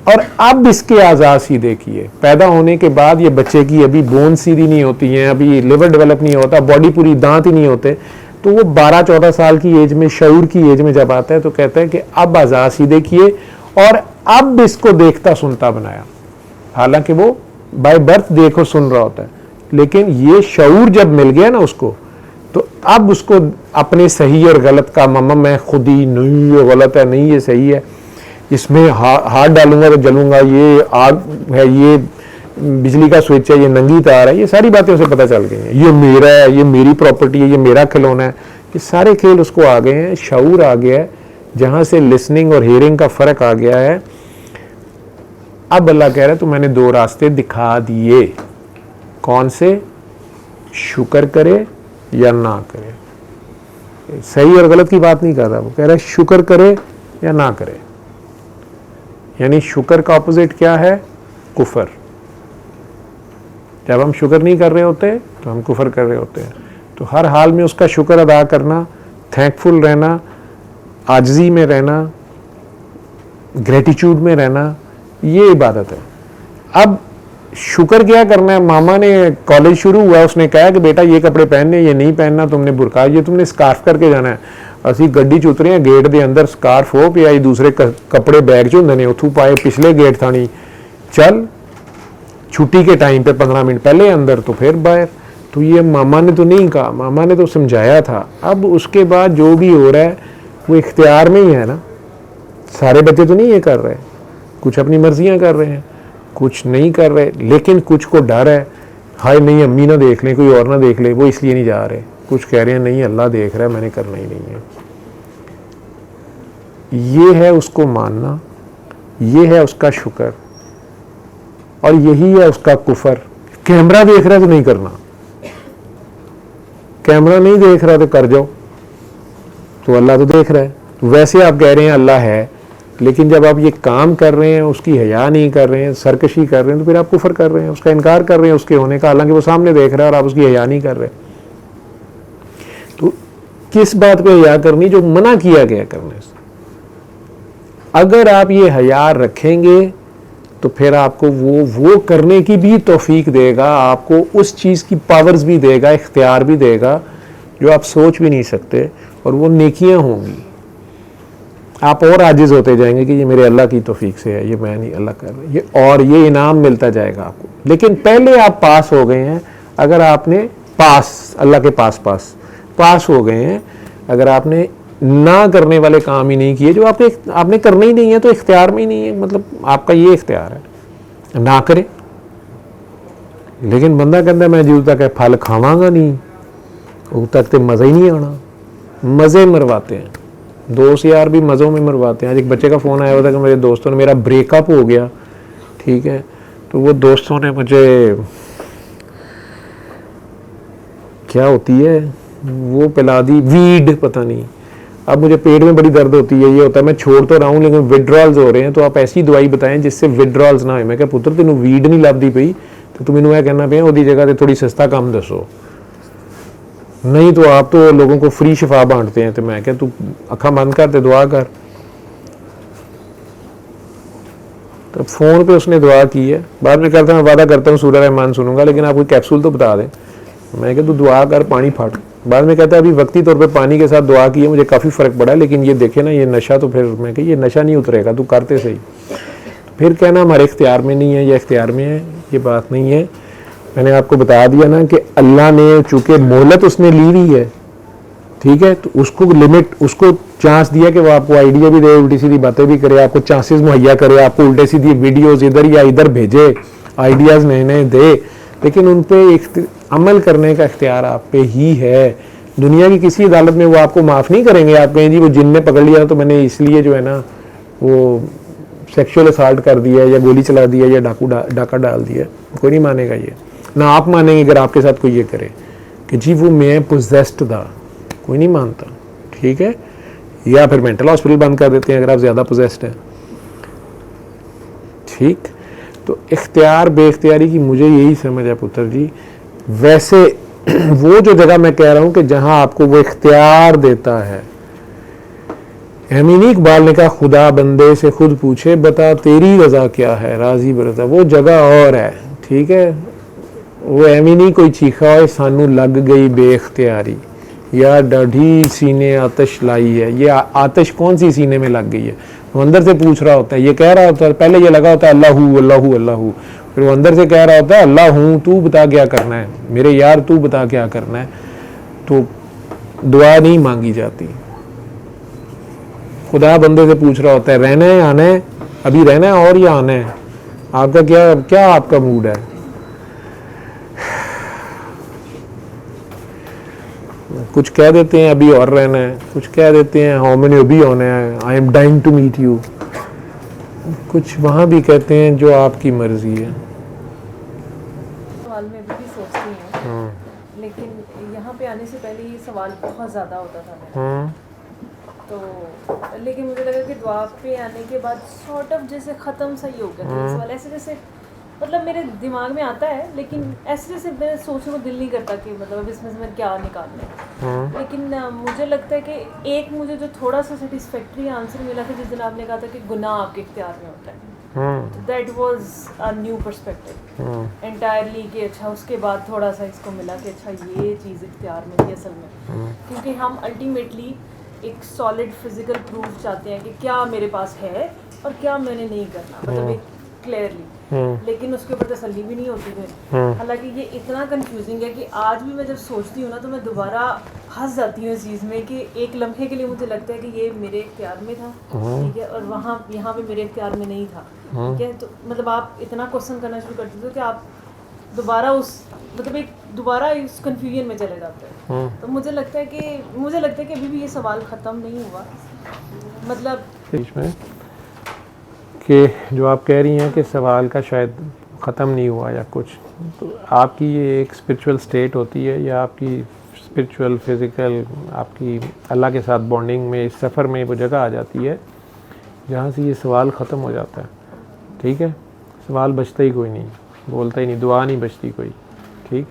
Speaker 3: और अब इसके आज़ाद सीधे किए, पैदा होने के बाद ये बच्चे की अभी बोन सीधी नहीं होती हैं, अभी लिवर डेवलप नहीं होता, बॉडी पूरी, दांत ही नहीं होते, तो वो 12-14 साल की एज में, शऊर की एज में जब आता है तो कहता है कि अब आज़ाद सीधे किए और अब इसको देखता सुनता बनाया। हालांकि वो बाय बर्थ देखो सुन रहा होता है, लेकिन ये शऊर जब मिल गया ना उसको, तो अब उसको अपने सही और गलत का, मम्मा मैं खुद ही नहीं, ये गलत है, नहीं ये सही है, इसमें हाथ डालूंगा तो जलूंगा, ये आग है, ये बिजली का स्विच है, ये नंगी तार है, ये सारी बातें उसे पता चल गई हैं। ये मेरा है, ये मेरी प्रॉपर्टी है, ये मेरा खिलौना है, ये सारे खेल उसको आ गए हैं। शऊर आ गया है, जहाँ से लिसनिंग और हियरिंग का फ़र्क आ गया है। अब अल्लाह कह रहा है तो मैंने 2 रास्ते दिखा दिए, कौन से? शुक्र करे या ना करे। सही और गलत की बात नहीं कर रहा, वो कह रहा है शुक्र करे या ना करे। यानी शुक्र का ऑपोजिट क्या है? कुफर। जब हम शुक्र नहीं कर रहे होते तो हम कुफर कर रहे होते हैं। तो हर हाल में उसका शुक्र अदा करना, थैंकफुल रहना, आजिज़ी में रहना, ग्रेटिट्यूड में रहना, ये इबादत है। अब शुक्र क्या करना है? मामा ने कॉलेज शुरू हुआ, उसने कहा कि बेटा ये कपड़े पहनने, ये नहीं पहनना, तुमने बुरका, ये तुमने स्कार्फ करके जाना है। असी गड्डी च उतरे हैं, गेट के अंदर स्कार्फ हो पे आई, दूसरे कपड़े बैग च होंगे ने, उथू पाए, पिछले गेट थानी चल, छुट्टी के टाइम पे 15 मिनट पहले अंदर तो फिर बाहर। तो ये मामा ने तो नहीं कहा, मामा ने तो समझाया था। अब उसके बाद जो भी हो रहा है वो इख्तियार में ही है ना। सारे बच्चे तो नहीं ये कर रहे, कुछ अपनी मर्जियां कर रहे हैं, कुछ नहीं कर रहे, लेकिन कुछ को डर है, हाय नहीं अम्मी ना देख लें, कोई और ना देख ले, वो इसलिए नहीं जा रहे। कुछ कह रहे हैं नहीं अल्लाह देख रहा है, मैंने करना ही नहीं है। ये है उसको मानना, ये है उसका शुक्र, और यही है उसका कुफर। कैमरा देख रहा है तो नहीं करना, कैमरा नहीं देख रहा तो कर जाओ, तो अल्लाह तो देख रहा है। तो वैसे आप कह रहे हैं अल्लाह है, लेकिन जब आप ये काम कर रहे हैं, उसकी हया नहीं कर रहे हैं, सरकशी कर रहे हैं, तो फिर आप कुफर कर रहे हैं, उसका इनकार कर रहे हैं उसके होने का, हालांकि वो सामने देख रहा है और आप उसकी हया नहीं कर रहे। तो किस बात पे हया करनी? जो मना किया गया करने से। अगर आप ये हया रखेंगे तो फिर आपको वो करने की भी तौफीक देगा, आपको उस चीज़ की पावर्स भी देगा, इख्तियार भी देगा जो आप सोच भी नहीं सकते, और वो नेकियां होंगी। आप और आजिज़ होते जाएंगे कि ये मेरे अल्लाह की तौफीक से है, ये मैं नहीं, अल्लाह कर रहा है, ये और ये इनाम मिलता जाएगा आपको। लेकिन पहले आप पास हो गए हैं, अगर आपने अल्लाह के पास हो गए हैं, अगर आपने ना करने वाले काम ही नहीं किए जो आपने करने ही नहीं है, तो इख्तियार में ही नहीं है, मतलब आपका ये इख्तियार है ना करे। लेकिन बंदा कहता मैं जदों तक फल खावांगा नहीं उद तक तो मज़ा ही नहीं आना। मज़े मरवाते हैं दोस्त यार, भी मज़ों में मरवाते हैं। आज एक बच्चे का फ़ोन आया हुआ था कि मेरे दोस्तों ने, मेरा ब्रेकअप हो गया, ठीक है, तो वो दोस्तों ने मुझे क्या होती है वो पिला दी, वीड, पता नहीं। अब मुझे पेट में बड़ी दर्द होती है, ये होता है, मैं छोड़ तो रहा हूँ लेकिन विड्रॉल्स हो रहे हैं, तो आप ऐसी दवाई बताएं जिससे विड्रॉल्स ना हो। मैं क्या पुत्र तेनों वीड नहीं लभदी पई तो तू मैनू यह कहना पे ओदी जगह ते थोड़ी सस्ता काम दसो, नहीं तो आप तो लोगों को फ्री शिफा बांटते हैं। तो मैं क्या तू अखा बंद कर ते दुआ कर। तो फ़ोन पे उसने दुआ की है, बाद में कहता मैं वादा करता हूँ सूरह रहमान सुनूंगा, लेकिन आप कोई कैप्सूल तो बता दें। मैं क्या तू दुआ कर, पानी फाट। बाद में कहता है अभी वक्ती तौर पे पानी के साथ दुआ की है, मुझे काफ़ी फ़र्क पड़ा, लेकिन ये देखे ना ये नशा, तो फिर मैं कह ये नशा नहीं उतरेगा, तू करते सही। फिर कहना हमारे इख्तियार में नहीं है, ये इख्तियार में है, ये बात नहीं है। मैंने आपको बता दिया ना कि अल्लाह ने चूँकि मोहलत उसने ली हुई है, ठीक है, तो उसको लिमिट, उसको चांस दिया कि वो आपको आइडिया भी दे, उल्टी सीधी बातें भी करे, आपको चांसेस मुहैया करे, आपको उल्टे सीधी वीडियोज़ इधर या इधर भेजे, आइडियाज़ नए नए दे, लेकिन उन पर एक अमल करने का इख्तियार आप पे ही है। दुनिया की किसी अदालत में वो आपको माफ़ नहीं करेंगे। आप कहें जी वो जिन ने पकड़ लिया तो मैंने इसलिए जो है ना वो सेक्सुअल असाल्ट कर दिया या गोली चला दिया या डाका डाल दिया, कोई नहीं मानेगा ये। ना आप मानेंगे अगर आपके साथ कोई ये करे कि जी वो मैं पोजेस्ड था, कोई नहीं मानता, ठीक है। या फिर मेंटल हॉस्पिटल बंद कर देते हैं अगर आप ज़्यादा पोजेस्ड हैं, ठीक। तो इख्तियार बेख्तियारी की मुझे यही समझ है पुत्र जी। वैसे वो जो जगह मैं कह रहा हूँ कि जहाँ आपको वो इख्तियार देता है, अमीनी इकबाल ने कहा खुदा बंदे से खुद पूछे बता तेरी रज़ा क्या है, राजी बरता, वो जगह और है, ठीक है। वो अमीनी कोई चीखा है सानू लग गई बेख्तियारी, या डाढ़ी सीने आतिश लाई है, ये आतिश कौन सी सीने में लग गई है। वो अंदर से पूछ रहा होता है, ये कह रहा होता है, पहले ये लगा होता है अल्लाह हूँ अल्लाह हूँ अल्लाह हूँ, फिर वो अंदर से कह रहा होता है अल्लाह हूँ तू बता क्या करना है, मेरे यार तू बता क्या करना है। तो दुआ नहीं मांगी जाती। खुदा बंदे से पूछ रहा होता है रहना है आना है, अभी रहना है और या आना है, आपका क्या क्या आपका मूड है। कुछ कह देते हैं अभी और रहना है, कुछ कह देते हैं हाउ मेनी अभी होना है, I am dying to meet you, कुछ वहाँ भी कहते हैं जो आपकी मर्जी है।
Speaker 2: सवाल मैं भी सोचती हूँ, लेकिन यहाँ पे आने से पहले ये सवाल बहुत ज़्यादा होता था मेरा। तो लेकिन मुझे लगा कि दुआ पे आने के बाद सॉर्ट ऑफ जैसे ख़त्म सा ही हो गया था सवाल। ऐसे जैसे मतलब मेरे दिमाग में आता है, लेकिन ऐसे जैसे मैं सोचने को दिल नहीं करता कि मतलब अब इसमें से मैं क्या निकालना है। लेकिन मुझे लगता है कि एक मुझे जो थोड़ा सा सेटिस्फैक्ट्री आंसर मिला था जिस दिन आपने कहा था कि गुनाह आपके इख्तियार में होता है, that was a new perspective entirely. कि अच्छा उसके बाद थोड़ा सा इसको मिला कि अच्छा ये चीज़ इख्तियार में थी असल में, क्योंकि हम अल्टीमेटली एक सॉलिड फिजिकल प्रूफ चाहते हैं कि क्या मेरे पास है और क्या मैंने नहीं करना, मतलब एक क्लियरली। लेकिन उसके ऊपर तसल्ली भी नहीं होती है। हालांकि ये इतना कंफ्यूजिंग है कि आज भी मैं जब सोचती हूँ ना तो मैं दोबारा हंस जाती हूँ इस चीज़ में कि एक लम्हे के लिए मुझे लगता है कि ये मेरे इख्तियार में था, ठीक है, और वहाँ यहाँ पे मेरे इख्तियार में नहीं था, ठीक है। तो मतलब आप इतना क्वेश्चन करना शुरू कर देते हो कि आप दोबारा उस मतलब एक दोबारा इस कन्फ्यूजन में चले जाते हैं। तो मुझे लगता है कि अभी भी ये सवाल ख़त्म नहीं हुआ, मतलब
Speaker 3: इसमें कि जो आप कह रही हैं कि सवाल का शायद ख़त्म नहीं हुआ या कुछ, तो आपकी ये एक स्पिरिचुअल स्टेट होती है या आपकी स्पिरिचुअल फिज़िकल आपकी अल्लाह के साथ बॉन्डिंग में इस सफ़र में वो जगह आ जाती है जहाँ से ये सवाल ख़त्म हो जाता है, ठीक है। सवाल बचता ही कोई नहीं, बोलता ही नहीं, दुआ नहीं बचती कोई, ठीक।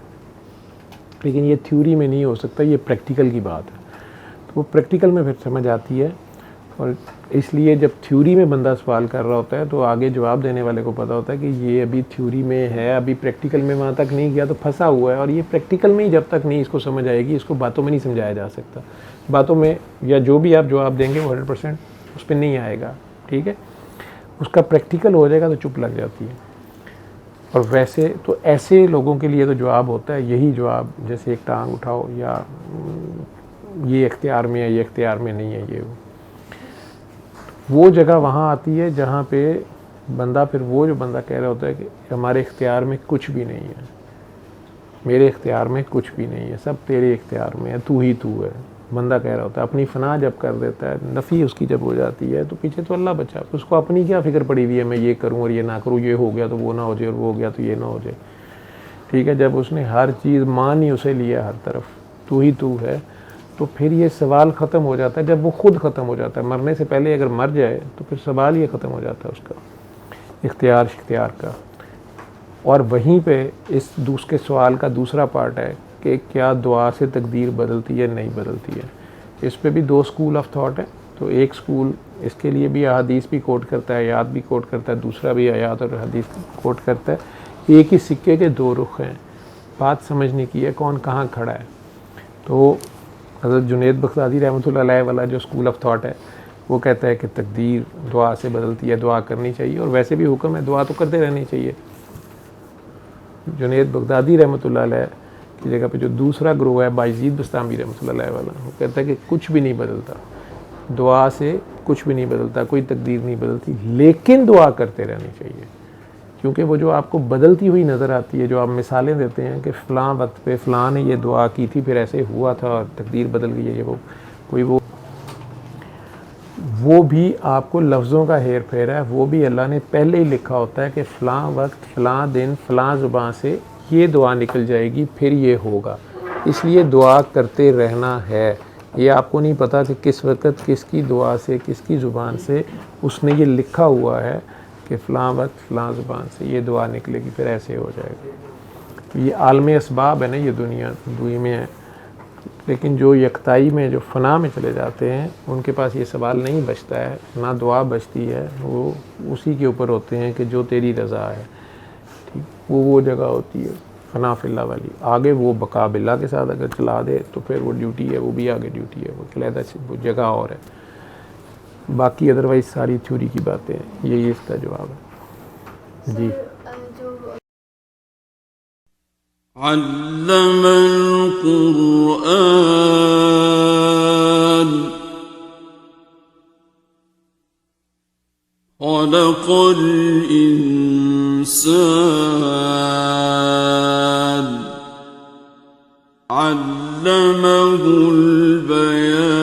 Speaker 3: लेकिन ये थ्योरी में नहीं हो सकता, ये प्रैक्टिकल की बात है। वो प्रैक्टिकल में फिर समझ आती है। और इसलिए जब थ्योरी में बंदा सवाल कर रहा होता है तो आगे जवाब देने वाले को पता होता है कि ये अभी थ्योरी में है, अभी प्रैक्टिकल में वहाँ तक नहीं गया तो फंसा हुआ है, और ये प्रैक्टिकल में ही जब तक नहीं इसको समझ आएगी, इसको बातों में नहीं समझाया जा सकता। बातों में या जो भी आप जवाब देंगे वो 100% उस पर नहीं आएगा, ठीक है। उसका प्रैक्टिकल हो जाएगा तो चुप लग जाती है। और वैसे तो ऐसे लोगों के लिए तो जवाब होता है यही जवाब, जैसे एक टांग उठाओ, या ये इख्तियार में है, ये इख्तियार में नहीं है, ये वो जगह वहाँ आती है जहाँ पे बंदा फिर वो जो बंदा कह रहा होता है कि हमारे इख्तियार में कुछ भी नहीं है, मेरे इख्तियार में कुछ भी नहीं है, सब तेरे इख्तियार में है, तू ही तू है, बंदा कह रहा होता है। अपनी फना जब कर देता है, नफ़ी उसकी जब हो जाती है, तो पीछे तो अल्लाह बचा, उसको अपनी क्या फ़िक्र पड़ी हुई है, मैं ये करूँ और ये ना करूँ, ये हो गया तो वो ना हो जाए, और वो हो गया तो ये ना हो जाए, ठीक है। जब उसने हर चीज़ मान ही उसे लिया, हर तरफ तू ही तू है, तो फिर ये सवाल ख़त्म हो जाता है। जब वो खुद ख़त्म हो जाता है, मरने से पहले अगर मर जाए तो फिर सवाल ये ख़त्म हो जाता है उसका, इख्तियार शिख्तियार का। और वहीं पे इस दूसरे सवाल का दूसरा पार्ट है कि क्या दुआ से तकदीर बदलती है, नहीं बदलती है। इस पे भी दो स्कूल ऑफ थॉट है। तो एक स्कूल इसके लिए भी हदीस भी कोट करता है, आयात भी कोट करता है, दूसरा भी आयात और हदीस कोट करता है। एक ही सिक्के के दो रुख हैं, बात समझने की है कौन कहाँ खड़ा है। तो हज़रत जुनैद बगदादी रहमतुल्लाह अलैह वाला जो स्कूल ऑफ थॉट है वो कहता है कि तकदीर दुआ से बदलती है, दुआ करनी चाहिए, और वैसे भी हुक्म है दुआ तो करते रहनी चाहिए। जुनैद बगदादी रहमतुल्लाह अलैह की जगह पे जो दूसरा ग्रोह है बायजीद बस्तामी रहमतुल्लाह अलैह वाला, वो कहता है कि कुछ भी नहीं बदलता, दुआ से कुछ भी नहीं बदलता, कोई तकदीर नहीं बदलती, लेकिन दुआ करते रहनी चाहिए। क्योंकि वो जो आपको बदलती हुई नज़र आती है, जो आप मिसालें देते हैं कि फ़लाँ वक्त पे फ़लाँ ने ये दुआ की थी, फिर ऐसे हुआ था और तकदीर बदल गई है, ये वो कोई वो भी आपको लफ्ज़ों का हेर फेर है। वो भी अल्लाह ने पहले ही लिखा होता है कि फ़लाँ वक्त फ़लाँ दिन फ़लाँ ज़ुबान से ये दुआ निकल जाएगी, फिर ये होगा। इसलिए दुआ करते रहना है। ये आपको नहीं पता कि किस वक्त किसकी दुआ से, किसकी ज़ुबान से उसने ये लिखा हुआ है कि फ़लाँ वक्त फ़लाँ ज़ुबान से ये दुआ निकलेगी, फिर ऐसे हो जाएगा। तो ये आलम असबाब है ना, ये दुनिया में है। लेकिन जो यकताई में, जो फ़ना में चले जाते हैं, उनके पास ये सवाल नहीं बचता है, ना दुआ बचती है। वो उसी के ऊपर होते हैं कि जो तेरी रज़ा है, ठीक, वो जगह होती है फ़ना फिल्ला वाली। आगे वो बका बिल्ला के साथ अगर चला दे तो फिर वो ड्यूटी है, वो भी आगे ड्यूटी है, वो अलहदा वो जगह और है। बाकी अदरवाइज़ सारी थ्योरी की बातें हैं। यही इसका जवाब है जी।
Speaker 1: अल्लमल कुरआन खलक़ल इंसान अल्लमहुल बयान।